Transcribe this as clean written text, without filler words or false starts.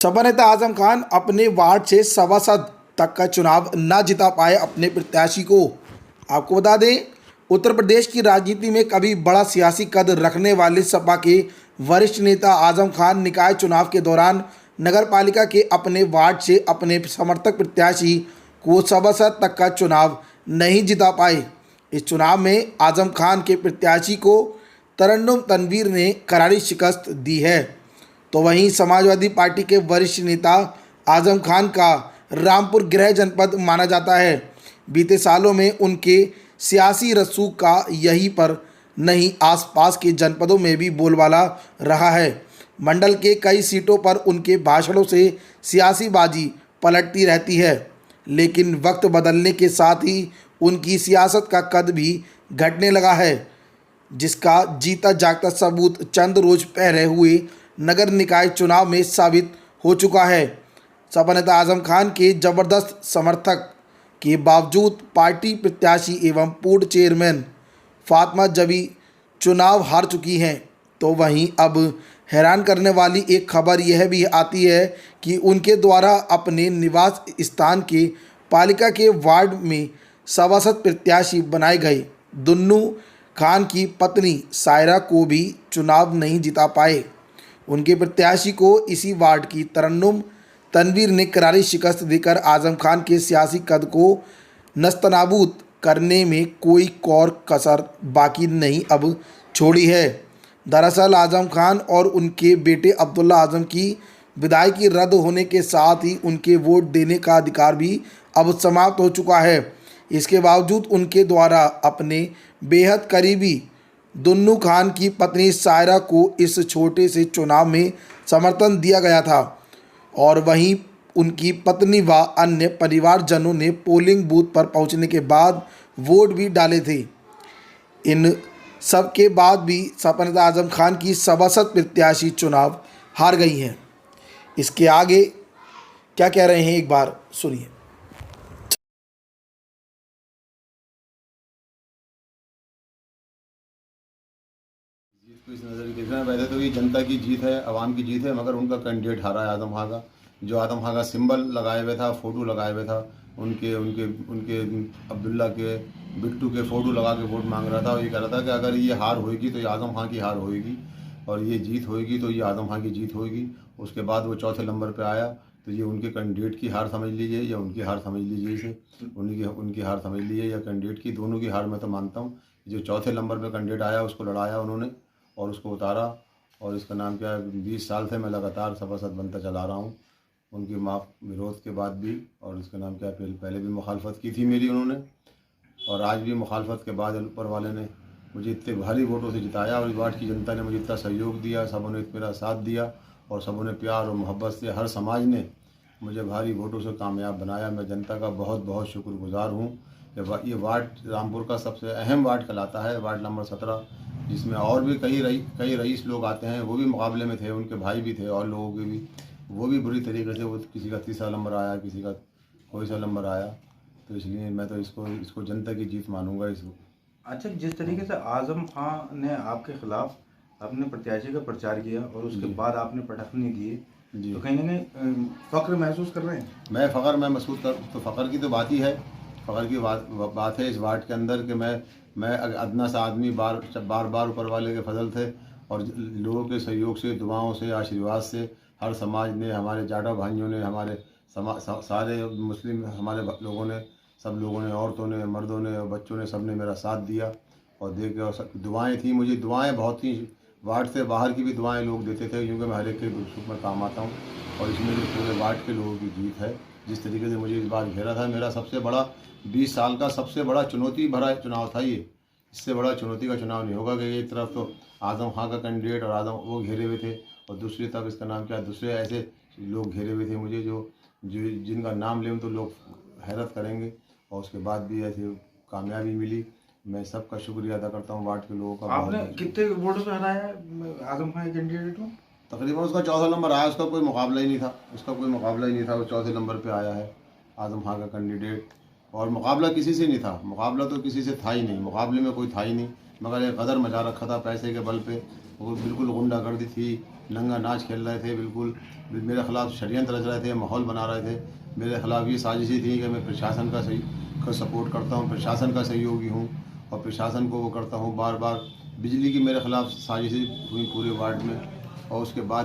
सपा नेता आजम खान अपने वार्ड से सभासद तक का चुनाव न जिता पाए अपने प्रत्याशी को। आपको बता दें, उत्तर प्रदेश की राजनीति में कभी बड़ा सियासी कद रखने वाले सपा के वरिष्ठ नेता आजम खान निकाय चुनाव के दौरान नगर पालिका के अपने वार्ड से अपने समर्थक प्रत्याशी को सभासद तक का चुनाव नहीं जिता पाए। इस चुनाव में आजम खान के प्रत्याशी को तरन्नुम तनवीर ने करारी शिकस्त दी है। तो वहीं समाजवादी पार्टी के वरिष्ठ नेता आजम खान का रामपुर गृह जनपद माना जाता है। बीते सालों में उनके सियासी रसूख का यहीं पर नहीं आसपास के जनपदों में भी बोलबाला रहा है। मंडल के कई सीटों पर उनके भाषणों से सियासी बाजी पलटती रहती है, लेकिन वक्त बदलने के साथ ही उनकी सियासत का कद भी घटने लगा है, जिसका जीता जागता सबूत चंद रोज पहले हुए नगर निकाय चुनाव में साबित हो चुका है। सपा नेता आजम खान के जबरदस्त समर्थक के बावजूद पार्टी प्रत्याशी एवं पूर्व चेयरमैन फातिमा जबी चुनाव हार चुकी हैं। तो वहीं अब हैरान करने वाली एक खबर यह भी आती है कि उनके द्वारा अपने निवास स्थान के पालिका के वार्ड में सभासद प्रत्याशी बनाए गए दुन्नू खान की पत्नी सायरा को भी चुनाव नहीं जिता पाए। उनके प्रत्याशी को इसी वार्ड की तरन्नुम तनवीर ने करारी शिकस्त देकर आजम खान के सियासी कद को नस्तनाबूद करने में कोई कौर कसर बाकी नहीं अब छोड़ी है। दरअसल आजम खान और उनके बेटे अब्दुल्ला आजम की विदायगी रद्द होने के साथ ही उनके वोट देने का अधिकार भी अब समाप्त हो चुका है। इसके बावजूद उनके द्वारा अपने बेहद करीबी दुन्नू खान की पत्नी सायरा को इस छोटे से चुनाव में समर्थन दिया गया था और वहीं उनकी पत्नी व अन्य परिवारजनों ने पोलिंग बूथ पर पहुंचने के बाद वोट भी डाले थे। इन सब के बाद भी सपा नेता आजम खान की सभासद प्रत्याशी चुनाव हार गई हैं। इसके आगे क्या कह रहे हैं, एक बार सुनिए। तो इस नज़र देखना, वैसे तो ये जनता की जीत है, आवाम की जीत है, मगर उनका कैंडिडेट हारा है आजम खां का। जो आजम खां का सिंबल लगाए हुए था, फ़ोटो लगाए हुए था, उनके उनके उनके अब्दुल्ला के बिट्टू के फ़ोटो लगा के वोट मांग रहा था और ये कह रहा था कि अगर ये हार होएगी तो ये आजम खां की हार होएगी और ये जीत होएगी तो ये आजम खां की जीत होएगी। उसके बाद वो चौथे नंबर पर आया तो ये उनके कैंडिडेट की हार समझ लीजिए या उनकी हार समझ लीजिए, इसे उनकी हार समझ लीजिए या कैंडिडेट की, दोनों की हार मैं तो मानता हूँ। जो चौथे नंबर पर कैंडिडेट आया उसको लड़ाया उन्होंने और उसको उतारा और इसका नाम क्या है, 20 साल से मैं लगातार सभासद बनता चला रहा हूँ उनकी माफ विरोध के बाद भी। और इसका नाम क्या है, पहले भी मुखालफत की थी मेरी उन्होंने और आज भी मुखालफत के बाद ऊपर वाले ने मुझे इतने भारी वोटों से जिताया और इस वार्ड की जनता ने मुझे इतना सहयोग दिया, सबों ने मेरा साथ दिया और सबों ने प्यार और मोहब्बत से, हर समाज ने मुझे भारी वोटों से कामयाब बनाया। मैं जनता का बहुत बहुत शुक्रगुजार हूँ। ये वार्ड रामपुर का सबसे अहम वार्ड कहलाता है, वार्ड नंबर 17, जिसमें और भी कई रईस लोग आते हैं, वो भी मुकाबले में थे, उनके भाई भी थे और लोगों के भी, वो भी बुरी तरीके से, वो किसी का तीसरा नंबर आया, किसी का कोई सा नंबर आया। तो इसलिए मैं तो इसको जनता की जीत मानूंगा इसको। अच्छा, जिस तरीके से आजम खान ने आपके खिलाफ अपने प्रत्याशी का प्रचार किया और उसके बाद आपने पटखनी दिए, तो कहीं ना कहीं फख्र महसूस कर रहे हैं? मैं महसूस कर, तो फ़ख्र की तो बात ही है, फ़ख्र की बात है इस वार्ड के अंदर कि मैं अदना सा आदमी बार ऊपर वाले के फजल थे और लोगों के सहयोग से, दुआओं से, आशीर्वाद से, हर समाज ने, हमारे जाटा भाइयों ने, हमारे सारे मुस्लिम हमारे लोगों ने, सब लोगों ने, औरतों ने, मर्दों ने और बच्चों ने, सब ने मेरा साथ दिया और देख और सब दुआएँ थी। मुझे दुआएँ बहुत थी, वार्ड से बाहर की भी दुआएँ लोग देते थे, क्योंकि मैं हर एक के सुख में काम आता हूँ और इसमें जो पूरे वार्ड के लोगों की जीत है। जिस तरीके से मुझे इस बार घेरा था, मेरा सबसे बड़ा 20 साल का सबसे बड़ा चुनौती भरा चुनाव था ये। इससे बड़ा चुनौती का चुनाव नहीं होगा कि एक तरफ तो आजम खां का कैंडिडेट और आजम वो घेरे हुए थे और दूसरी तरफ इसका नाम क्या, दूसरे ऐसे लोग घेरे हुए थे मुझे जो जिनका नाम लें तो लोग हैरत करेंगे और उसके बाद भी ऐसे कामयाबी मिली। मैं सबका शुक्रिया अदा करता हूँ वार्ड के लोगों का। आपने कितने वोटों से हराया आजम खान कैंडिडेट को? तकरीबन उसका चौथा नंबर आया, उसका कोई मुकाबला ही नहीं था, वो चौथे नंबर पे आया है आजम खां का कैंडिडेट। और मुकाबला किसी से नहीं था, मुकाबला तो किसी से था ही नहीं, मुकाबले में कोई था ही नहीं, मगर एक गदर मचा रखा था पैसे के बल पे, वो बिल्कुल गुंडागर्दी थी नंगा नाच खेल रहे थे, बिल्कुल मेरे खिलाफ षड्यंत्र रच रहे थे, माहौल बना रहे थे। मेरे खिलाफ ये साजिश थी कि मैं प्रशासन का सपोर्ट करता हूँ, प्रशासन का सहयोगी हूँ और प्रशासन को वो करता हूँ। बार बार बिजली की मेरे खिलाफ साजिशें हुई पूरे वार्ड में और उसके बाद